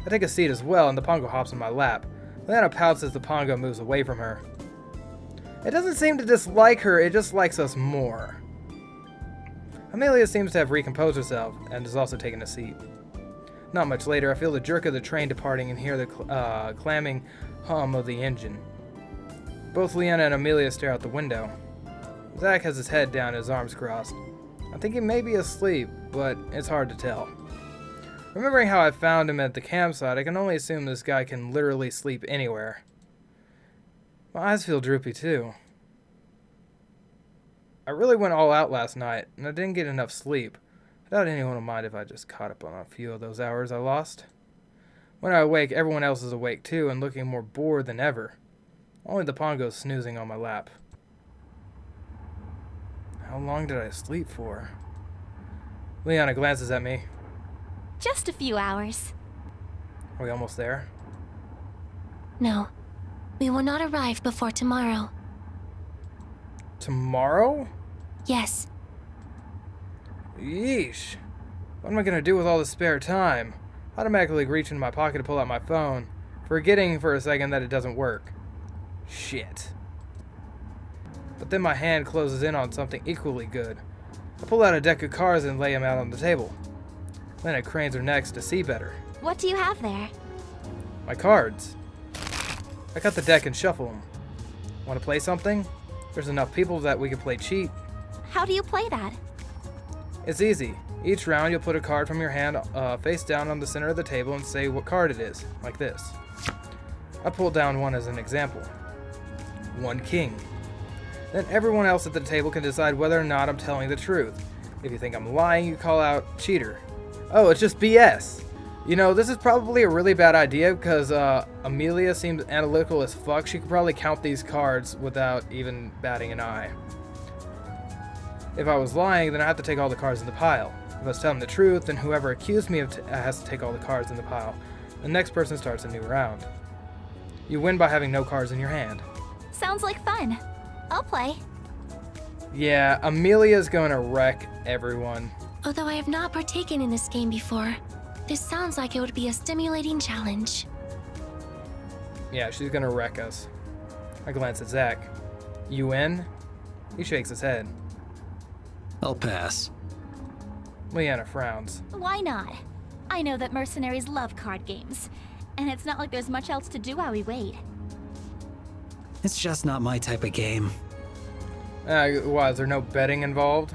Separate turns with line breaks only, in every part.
I take a seat as well, and the Pongo hops in my lap. Leanna pouts as the Pongo moves away from her. It doesn't seem to dislike her, it just likes us more. Amelia seems to have recomposed herself, and has also taken a seat. Not much later, I feel the jerk of the train departing and hear the clamming hum of the engine. Both Leanna and Amelia stare out the window. Zach has his head down and his arms crossed. I think he may be asleep, but it's hard to tell. Remembering how I found him at the campsite, I can only assume this guy can literally sleep anywhere. My eyes feel droopy too. I really went all out last night, and I didn't get enough sleep. I doubt anyone will mind if I just caught up on a few of those hours I lost. When I awake, everyone else is awake too and looking more bored than ever. Only the Pongo's snoozing on my lap. How long did I sleep for? Leanna glances at me.
Just a few hours.
Are we almost there?
No. We will not arrive before tomorrow.
Tomorrow?
Yes.
Yeesh. What am I gonna do with all the spare time? I automatically reach into my pocket to pull out my phone, forgetting for a second that it doesn't work. Shit. But then my hand closes in on something equally good. I pull out a deck of cards and lay them out on the table. Then it cranes her necks to see better.
What do you have there?
My cards. I cut the deck and shuffle them. Want to play something? There's enough people that we can play cheat.
How do you play that?
It's easy. Each round you'll put a card from your hand face down on the center of the table and say what card it is, like this. I pulled down one as an example. 1 king. Then everyone else at the table can decide whether or not I'm telling the truth. If you think I'm lying, you call out cheater. Oh, it's just BS. You know, this is probably a really bad idea because Amelia seems analytical as fuck. She could probably count these cards without even batting an eye. If I was lying, then I have to take all the cards in the pile. If I was telling the truth, then whoever accused me of has to take all the cards in the pile. The next person starts a new round. You win by having no cards in your hand.
Sounds like fun. I'll play.
Yeah, Amelia's gonna wreck everyone.
Although I have not partaken in this game before, this sounds like it would be a stimulating challenge.
Yeah, she's gonna wreck us. I glance at Zach. You in? He shakes his head.
I'll pass.
Leanna frowns.
Why not? I know that mercenaries love card games, and it's not like there's much else to do while we wait.
It's just not my type of game.
Why, is there no betting involved?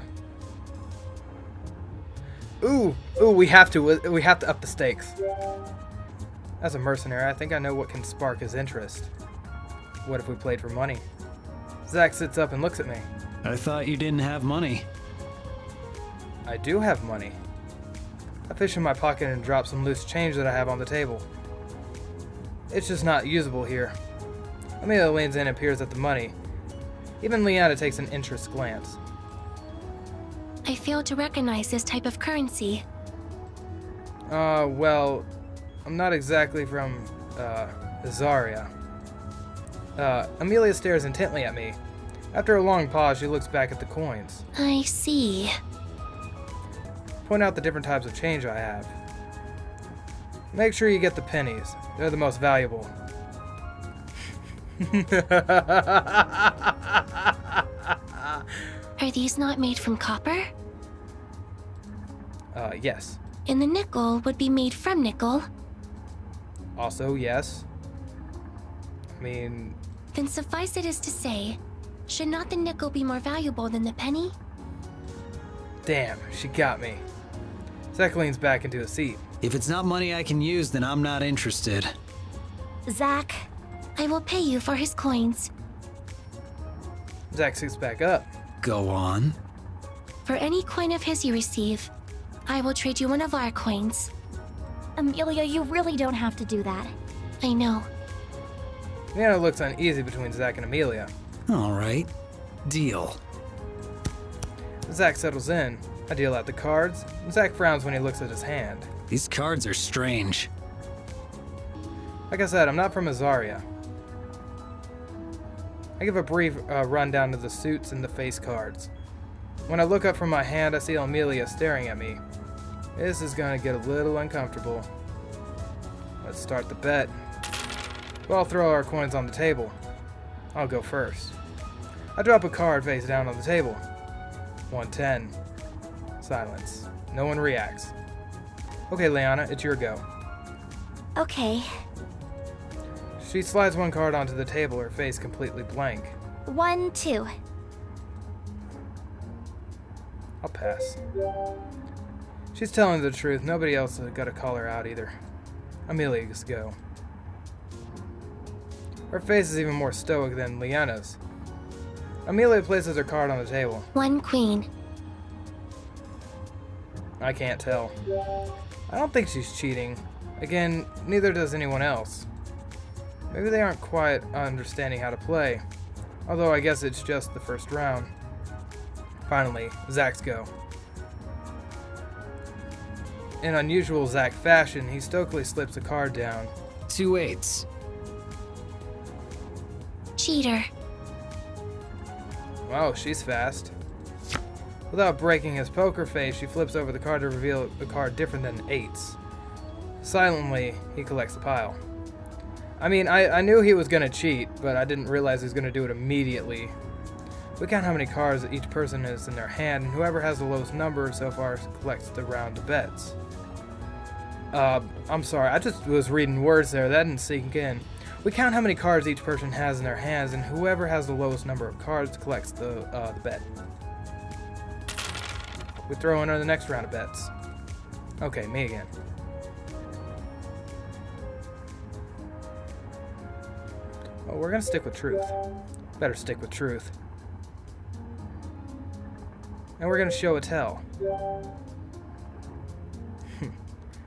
Ooh, we have to up the stakes. As a mercenary, I think I know what can spark his interest. What if we played for money? Zach sits up and looks at me.
I thought you didn't have money.
I do have money. I fish in my pocket and drop some loose change that I have on the table. It's just not usable here. Amelia leans in and peers at the money. Even Leanna takes an interest glance.
I fail to recognize this type of currency.
Well, I'm not exactly from, Azaria. Amelia stares intently at me. After a long pause, she looks back at the coins.
I see.
Point out the different types of change I have. Make sure you get the pennies. They're the most valuable.
Are these not made from copper?
Yes.
And the nickel would be made from nickel.
Also, yes. I mean...
Then suffice it is to say, should not the nickel be more valuable than the penny?
Damn, she got me. Zach leans back into his seat.
If it's not money I can use, then I'm not interested.
Zach.
I will pay you for his coins.
Zach sits back up.
Go on.
For any coin of his you receive, I will trade you one of our coins.
Amelia, you really don't have to do that.
I know.
Leanna looks uneasy between Zach and Amelia.
All right. Deal.
Zach settles in. I deal out the cards. Zach frowns when he looks at his hand.
These cards are strange.
Like I said, I'm not from Azaria. I give a brief rundown of the suits and the face cards. When I look up from my hand, I see Amelia staring at me. This is gonna get a little uncomfortable. Let's start the bet. We'll all throw our coins on the table. I'll go first. I drop a card face down on the table. 110. Silence. No one reacts. Okay, Liana, it's your go.
Okay.
She slides one card onto the table, her face completely blank.
1, 2.
I'll pass. She's telling the truth. Nobody else has got to call her out either. Amelia's go. Her face is even more stoic than Liana's. Amelia places her card on the table.
1 queen.
I can't tell. I don't think she's cheating. Again, neither does anyone else. Maybe they aren't quite understanding how to play. Although I guess it's just the first round. Finally, Zach's go. In unusual Zach fashion, he stoically slips a card down.
2 8s.
Cheater.
Wow, she's fast. Without breaking his poker face, she flips over the card to reveal a card different than 8s. Silently, he collects the pile. I mean, I knew he was going to cheat, but I didn't realize he was going to do it immediately. We count how many cards each person has in their hand, and whoever has the lowest number so far collects the round of bets. I'm sorry, I just was reading words there. That didn't sink in. We count how many cards each person has in their hands, and whoever has the lowest number of cards collects the bet. We throw in the next round of bets. Okay, me again. Well, we're gonna stick with truth. Better stick with truth. And we're gonna show a tell.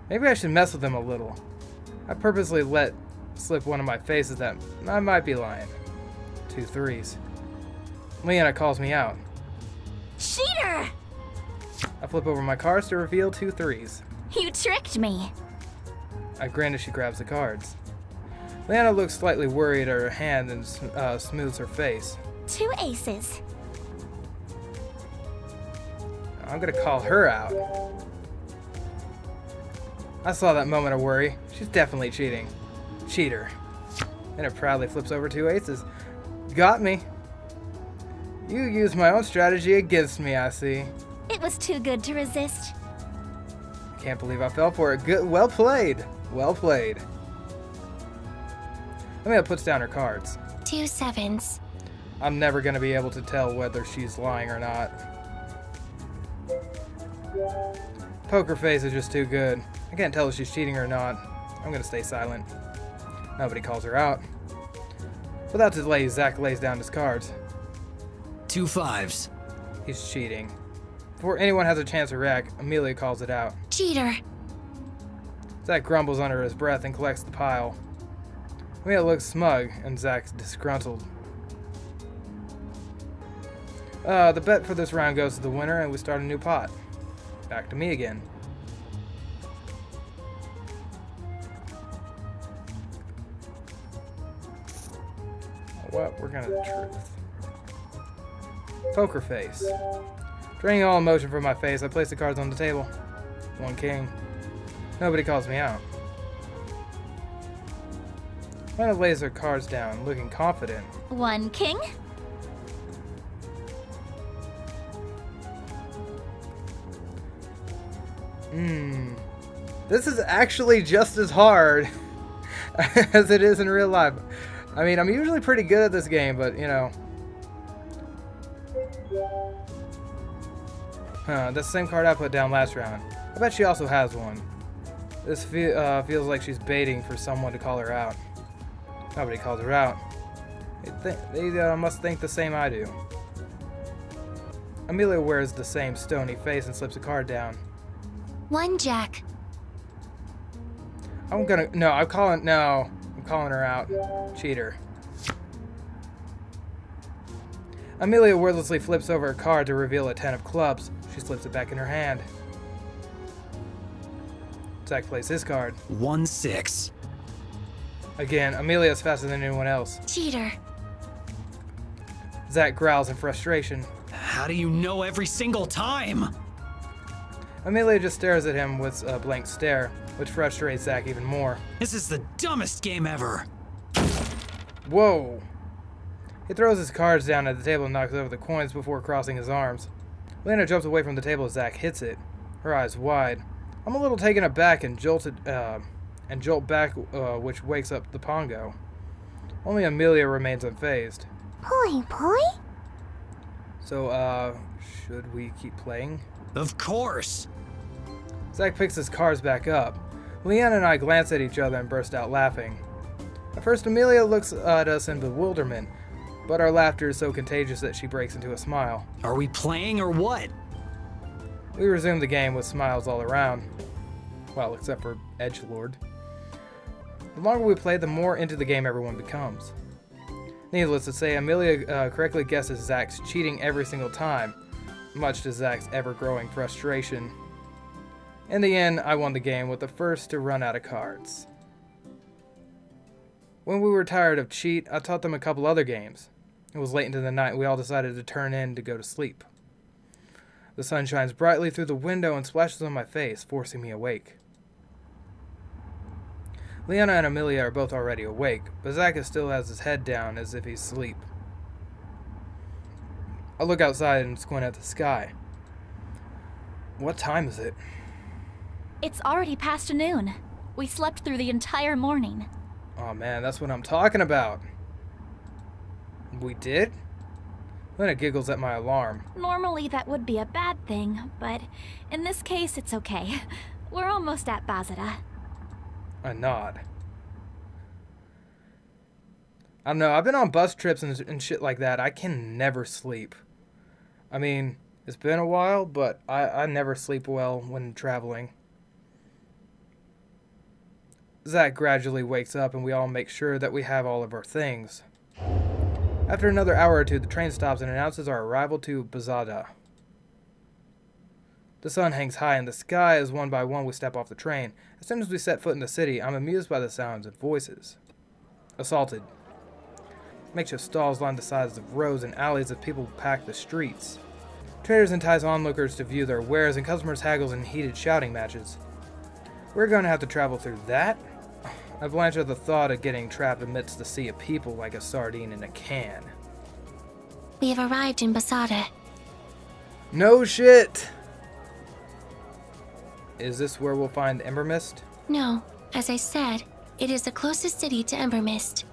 Maybe I should mess with them a little. I purposely let slip one of my faces that I might be lying. 2 3s. Liana calls me out.
Cheater!
I flip over my cards to reveal 2 3s.
You tricked me.
I grin as she grabs the cards. Liana looks slightly worried at her hand and smooths her face.
2 aces.
I'm gonna call her out. I saw that moment of worry. She's definitely cheating. Cheater. And it proudly flips over 2 aces. Got me. You used my own strategy against me, I see.
It was too good to resist.
Can't believe I fell for it. Good, well played. Well played. Amelia puts down her cards.
2 7s.
I'm never gonna be able to tell whether she's lying or not. Poker face is just too good. I can't tell if she's cheating or not. I'm gonna stay silent. Nobody calls her out. Without delay, Zach lays down his cards.
2 5s.
He's cheating. Before anyone has a chance to react, Amelia calls it out.
Cheater.
Zach grumbles under his breath and collects the pile. Amelia looks smug, and Zach's disgruntled. The bet for this round goes to the winner, and we start a new pot. Back to me again. What? We're gonna truth. Poker face. Draining all emotion from my face, I place the cards on the table. 1 king. Nobody calls me out. Lana lays her cards down, looking confident.
1 king.
This is actually just as hard as it is in real life. I mean, I'm usually pretty good at this game, but, you know. That's the same card I put down last round. I bet she also has one. This feels like she's baiting for someone to call her out. Nobody calls her out. They must think the same I do. Amelia wears the same stony face and slips a card down.
1 jack.
I'm calling her out. Cheater. Amelia wordlessly flips over a card to reveal a 10 of clubs. She slips it back in her hand. Zach plays his card.
1 6.
Again, Amelia is faster than anyone else.
Cheater.
Zach growls in frustration.
How do you know every single time?
Amelia just stares at him with a blank stare, which frustrates Zach even more.
This is the dumbest game ever.
Whoa! He throws his cards down at the table and knocks over the coins before crossing his arms. Lena jumps away from the table as Zach hits it, her eyes wide. I'm a little taken aback and jolt back, which wakes up the Pongo. Only Amelia remains unfazed.
Poi?
So, should we keep playing?
Of course.
Zach picks his cards back up. Leanna and I glance at each other and burst out laughing. At first, Amelia looks at us in bewilderment, but our laughter is so contagious that she breaks into a smile.
Are we playing or what?
We resume the game with smiles all around. Well, except for Edgelord. The longer we play, the more into the game everyone becomes. Needless to say, Amelia correctly guesses Zach's cheating every single time, much to Zach's ever-growing frustration. In the end, I won the game with the first to run out of cards. When we were tired of cheat, I taught them a couple other games. It was late into the night and we all decided to turn in to go to sleep. The sun shines brightly through the window and splashes on my face, forcing me awake. Leanna and Amelia are both already awake, but Zach still has his head down as if he's asleep. I look outside and squint at the sky. What time is it?
It's already past noon. We slept through the entire morning.
Oh man, that's what I'm talking about. We did? Lena giggles at my alarm.
Normally that would be a bad thing, but in this case it's okay. We're almost at Bazada.
I nod. I don't know, I've been on bus trips and shit like that. I can never sleep. I mean, it's been a while, but I never sleep well when traveling. Zach gradually wakes up and we all make sure that we have all of our things. After another hour or two, the train stops and announces our arrival to Bazada. The sun hangs high in the sky as one by one we step off the train. As soon as we set foot in the city, I'm amused by the sounds and voices. Assaulted. Makeshift stalls line the sides of roads and alleys as people pack the streets. Traders entice onlookers to view their wares and customers haggle in heated shouting matches. We're going to have to travel through that? I blanch at the thought of getting trapped amidst the sea of people like a sardine in a can.
We have arrived in Basada.
No shit! Is this where we'll find Ember Mist?
No, as I said, it is the closest city to Ember Mist.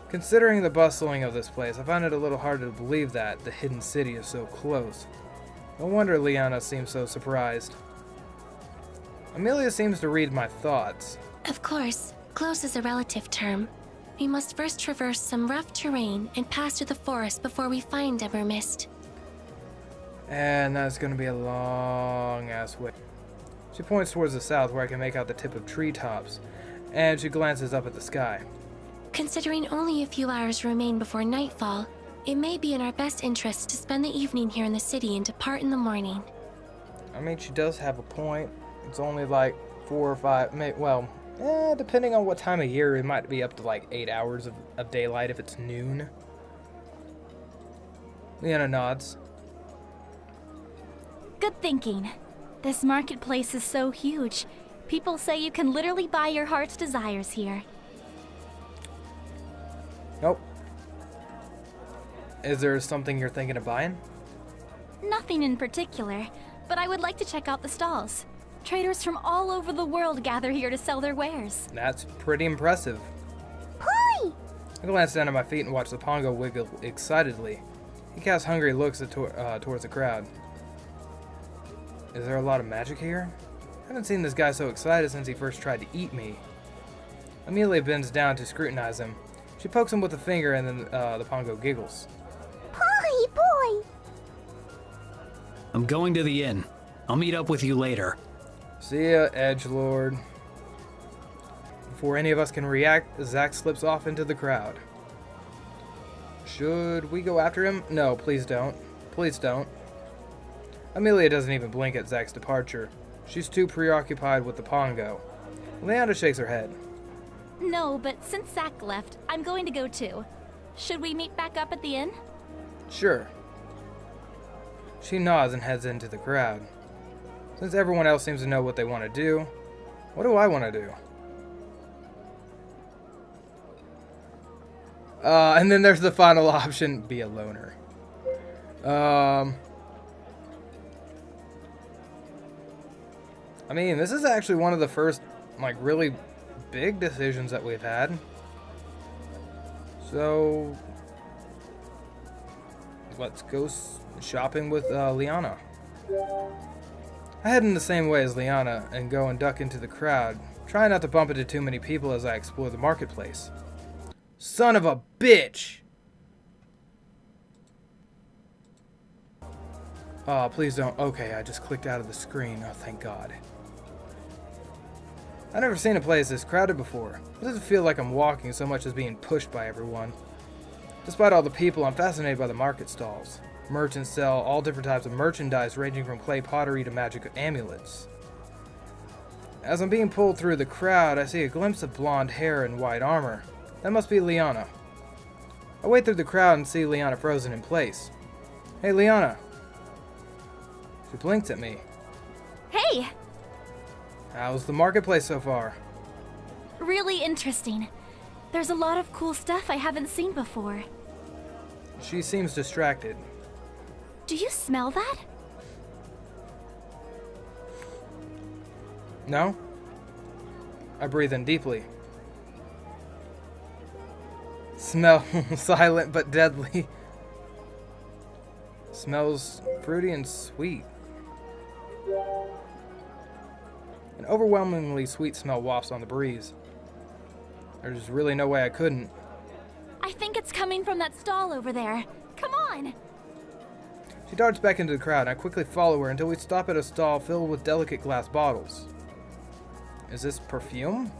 Considering the bustling of this place, I find it a little hard to believe that the hidden city is so close. No wonder Liana seems so surprised. Amelia seems to read my thoughts.
Of course, close is a relative term. We must first traverse some rough terrain and pass through the forest before we find Ember Mist.
And that's gonna be a long ass way. She points towards the south where I can make out the tip of treetops, and she glances up at the sky.
Considering only a few hours remain before nightfall, it may be in our best interest to spend the evening here in the city and depart in the morning.
I mean, she does have a point. It's only like 4 or 5, depending on what time of year, it might be up to like 8 hours of daylight if it's noon. Leanna nods.
Good thinking. This marketplace is so huge. People say you can literally buy your heart's desires here.
Nope. Is there something you're thinking of buying?
Nothing in particular, but I would like to check out the stalls. Traders from all over the world gather here to sell their wares.
That's pretty impressive.
Poi!
I glance down at my feet and watch the Pongo wiggle excitedly. He casts hungry looks towards the crowd. Is there a lot of magic here? I haven't seen this guy so excited since he first tried to eat me. Amelia bends down to scrutinize him. She pokes him with a finger and then the Pongo giggles.
Poi!
I'm going to the inn. I'll meet up with you later.
See ya, Edgelord. Before any of us can react, Zach slips off into the crowd. Should we go after him? No, please don't. Please don't. Amelia doesn't even blink at Zach's departure. She's too preoccupied with the Pongo. Leanna shakes her head.
No, but since Zach left, I'm going to go too. Should we meet back up at the inn?
Sure. She nods and heads into the crowd. Since everyone else seems to know what they want to do, what do I want to do? And then there's the final option, be a loner. I mean, this is actually one of the first, like, really big decisions that we've had. So, let's go shopping with Liana. I head in the same way as Liana and go and duck into the crowd, trying not to bump into too many people as I explore the marketplace. Son of a bitch! Oh, please don't. Okay, I just clicked out of the screen. Oh, thank God. I've never seen a place this crowded before. It doesn't feel like I'm walking so much as being pushed by everyone. Despite all the people, I'm fascinated by the market stalls. Merchants sell all different types of merchandise ranging from clay pottery to magic amulets. As I'm being pulled through the crowd, I see a glimpse of blonde hair and white armor. That must be Liana. I wade through the crowd and see Liana frozen in place. Hey, Liana. She blinks at me.
Hey!
How's the marketplace so far?
Really interesting. There's a lot of cool stuff I haven't seen before.
She seems distracted.
Do you smell that?
No? I breathe in deeply. Smell silent but deadly. Smells fruity and sweet. An overwhelmingly sweet smell wafts on the breeze. There's really no way I couldn't.
I think it's coming from that stall over there. Come on!
She darts back into the crowd, and I quickly follow her until we stop at a stall filled with delicate glass bottles. Is this perfume?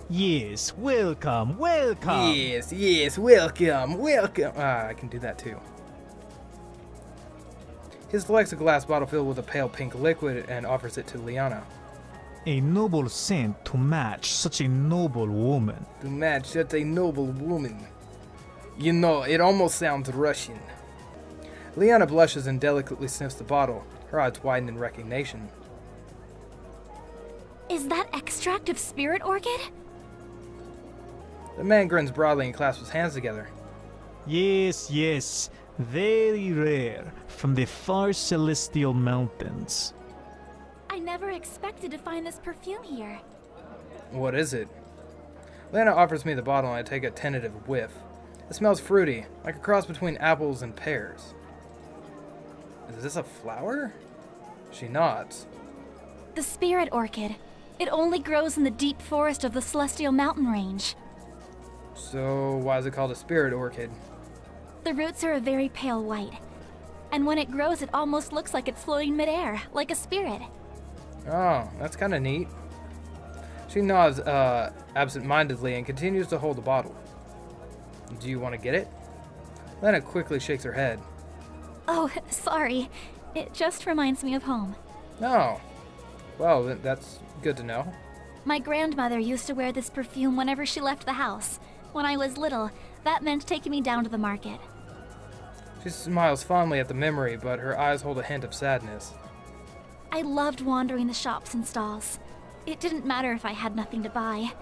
Yes, welcome, welcome.
Yes, welcome, welcome. Ah, I can do that too. He selects a glass bottle filled with a pale pink liquid and offers it to Liana.
A noble scent to match such a noble woman.
To match such a noble woman. You know, it almost sounds Russian. Liana blushes and delicately sniffs the bottle. Her eyes widen in recognition.
Is that extract of spirit orchid?
The man grins broadly and clasps his hands together.
Yes, yes, very rare, from the far celestial mountains.
I never expected to find this perfume here.
What is it? Liana offers me the bottle and I take a tentative whiff. It smells fruity, like a cross between apples and pears. Is this a flower? She nods.
The spirit orchid. It only grows in the deep forest of the celestial mountain range.
So why is it called a spirit orchid?
The roots are a very pale white. And when it grows, it almost looks like it's floating midair, like a spirit.
Oh, that's kind of neat. She nods absent-mindedly and continues to hold the bottle. Do you want to get it? Lena quickly shakes her head.
Oh, sorry. It just reminds me of home.
Oh. Well, that's good to know.
My grandmother used to wear this perfume whenever she left the house. When I was little, that meant taking me down to the market.
She smiles fondly at the memory, but her eyes hold a hint of sadness.
I loved wandering the shops and stalls. It didn't matter if I had nothing to buy.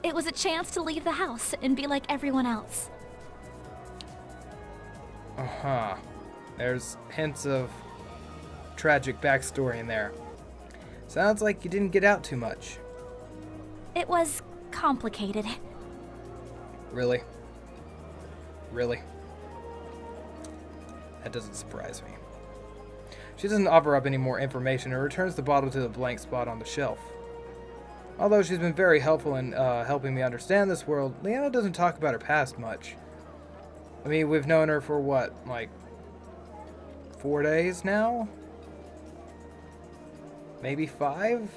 It was a chance to leave the house and be like everyone else.
Uh-huh. There's hints of tragic backstory in there. Sounds like you didn't get out too much.
It was complicated.
Really? Really? That doesn't surprise me. She doesn't offer up any more information and returns the bottle to the blank spot on the shelf. Although she's been very helpful in helping me understand this world, Liana doesn't talk about her past much. I mean, we've known her for what, like 4 days now? Maybe 5?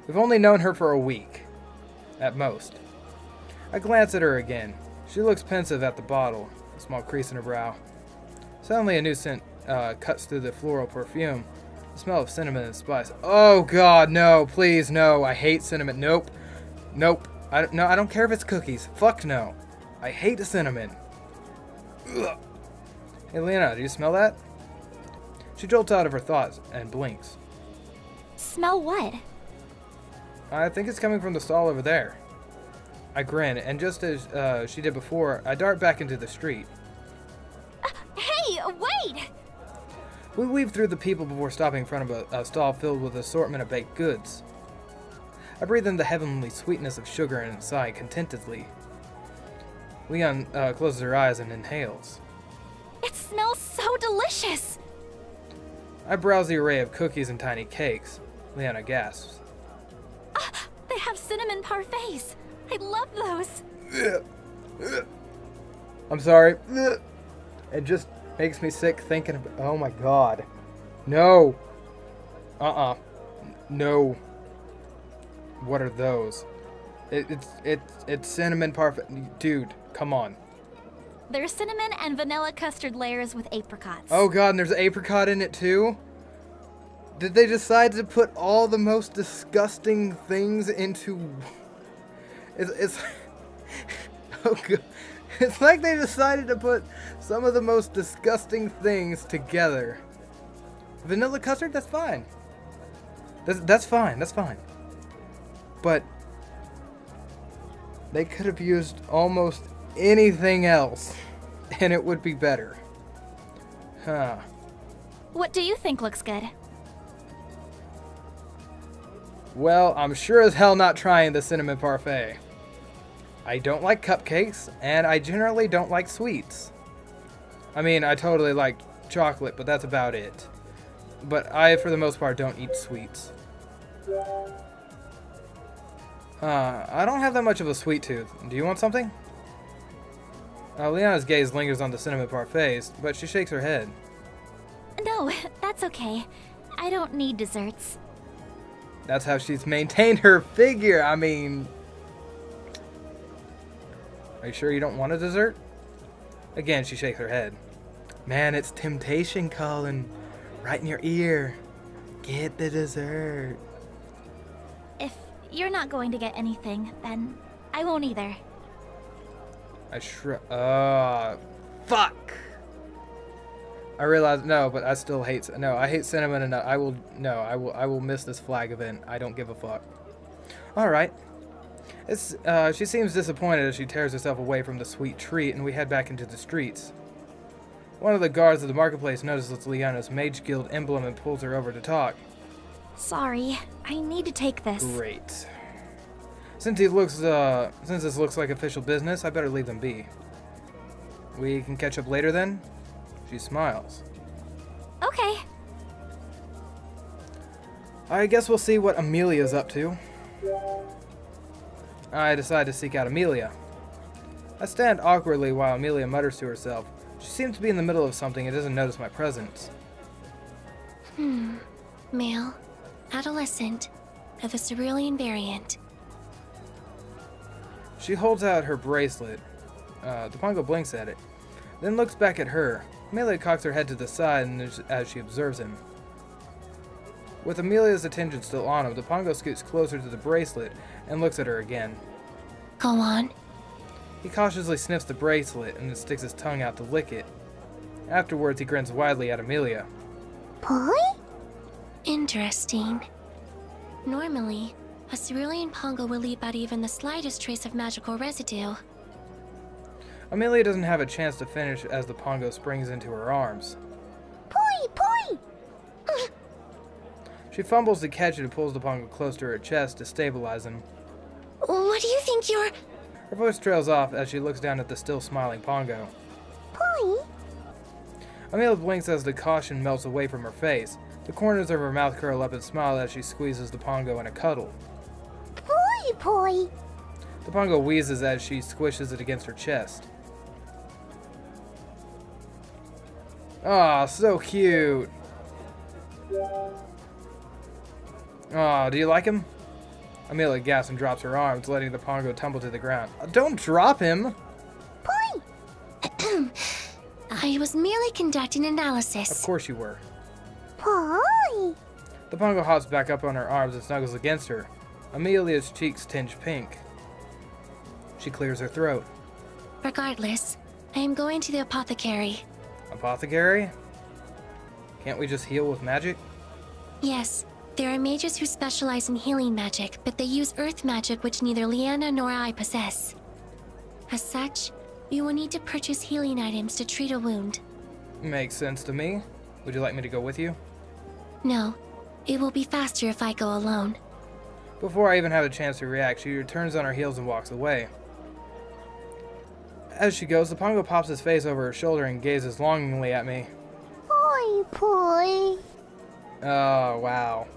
We've only known her for a week, at most. I glance at her again. She looks pensive at the bottle, a small crease in her brow. Suddenly a new scent cuts through the floral perfume. The smell of cinnamon and spice. Oh god, no, please, no. I hate cinnamon. Nope. Nope. I don't care if it's cookies. Fuck no. I hate the cinnamon. Ugh. Hey, Lena, do you smell that? She jolts out of her thoughts and blinks.
Smell what?
I think it's coming from the stall over there. I grin, and just as she did before, I dart back into the street.
Hey, wait!
We weave through the people before stopping in front of a stall filled with an assortment of baked goods. I breathe in the heavenly sweetness of sugar and sigh contentedly. Leon closes her eyes and inhales.
It smells so delicious!
I browse the array of cookies and tiny cakes. Leona gasps.
They have cinnamon parfaits. I love those.
I'm sorry. It just makes me sick thinking of. Oh my god. No. No. What are those? It's cinnamon parfait. Dude, come on.
They're cinnamon and vanilla custard layers with apricots.
Oh god, and there's apricot in it too? Did they decide to put all the most disgusting things into... It's oh god. It's like they decided to put some of the most disgusting things together. Vanilla custard, that's fine. That's fine, that's fine. But they could have used almost anything else, and it would be better. Huh.
What do you think looks good?
Well, I'm sure as hell not trying the cinnamon parfait. I don't like cupcakes, and I generally don't like sweets. I mean, I totally like chocolate, but that's about it. But I, for the most part, don't eat sweets. I don't have that much of a sweet tooth. Do you want something? Leona's gaze lingers on the cinnamon parfaits, but she shakes her head.
No, that's okay. I don't need desserts.
That's how she's maintained her figure. I mean... Are you sure you don't want a dessert? Again, she shakes her head. Man, it's temptation calling right in your ear. Get the dessert.
If you're not going to get anything, then I won't either.
I fuck. I realize no, but I still hate I hate cinnamon enough. I will miss this flag event. I don't give a fuck. All right. She seems disappointed as she tears herself away from the sweet treat, and we head back into the streets. One of the guards of the marketplace notices Leona's Mage Guild emblem and pulls her over to talk.
Sorry, I need to take this.
Great. Since this looks like official business, I better leave them be. We can catch up later then? She smiles.
Okay.
I guess we'll see what Amelia's up to. I decide to seek out Amelia. I stand awkwardly while Amelia mutters to herself. She seems to be in the middle of something and doesn't notice my presence.
Male. Adolescent. Of the cerulean variant.
She holds out her bracelet. The Pongo blinks at it, then looks back at her. Amelia cocks her head to the side as she observes him. With Amelia's attention still on him, the Pongo scoots closer to the bracelet and looks at her again.
Go on.
He cautiously sniffs the bracelet and then sticks his tongue out to lick it. Afterwards, he grins widely at Amelia.
Boy?
Interesting. Normally, a cerulean Pongo will leave out even the slightest trace of magical residue.
Amelia doesn't have a chance to finish as the Pongo springs into her arms.
Boy!
She fumbles to catch it and pulls the Pongo close to her chest to stabilize him.
What do you think you're...
Her voice trails off as she looks down at the still smiling Pongo.
Boy?
Amelia blinks as the caution melts away from her face. The corners of her mouth curl up and smile as she squeezes the Pongo in a cuddle.
Boy!
The Pongo wheezes as she squishes it against her chest. Aw, so cute. Aw, do you like him? Amelia gasps and drops her arms, letting the Pongo tumble to the ground. Don't drop him!
Boy!
I was merely conducting
Of
analysis.
course you were.
Boy!
The Pongo hops back up on her arms and snuggles against her. Amelia's cheeks tinge pink. She clears her throat.
Regardless, I am going to the apothecary.
Apothecary? Can't we just heal with magic?
Yes, there are mages who specialize in healing magic, but they use earth magic which neither Leanna nor I possess. As such, we will need to purchase healing items to treat a wound.
Makes sense to me. Would you like me to go with you?
No, it will be faster if I go alone.
Before I even have a chance to react, she turns on her heels and walks away. As she goes, the Pongo pops his face over her shoulder and gazes longingly at me.
Poi, poi.
Oh, wow.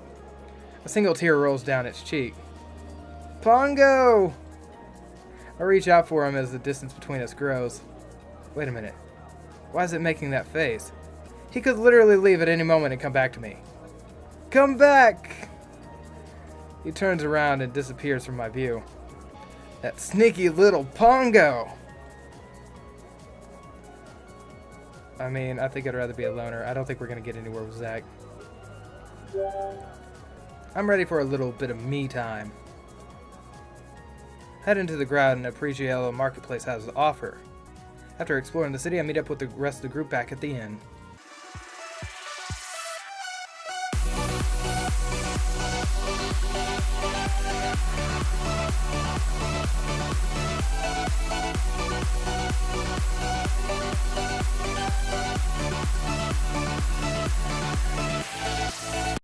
A single tear rolls down its cheek. Pongo! I reach out for him as the distance between us grows. Wait a minute. Why is it making that face? He could literally leave at any moment and come back to me. Come back! He turns around and disappears from my view. That sneaky little Pongo! I mean, I think I'd rather be a loner. I don't think we're going to get anywhere with Zach. I'm ready for a little bit of me time. Head into the crowd and appreciate all the marketplace has to offer. After exploring the city, I meet up with the rest of the group back at the inn.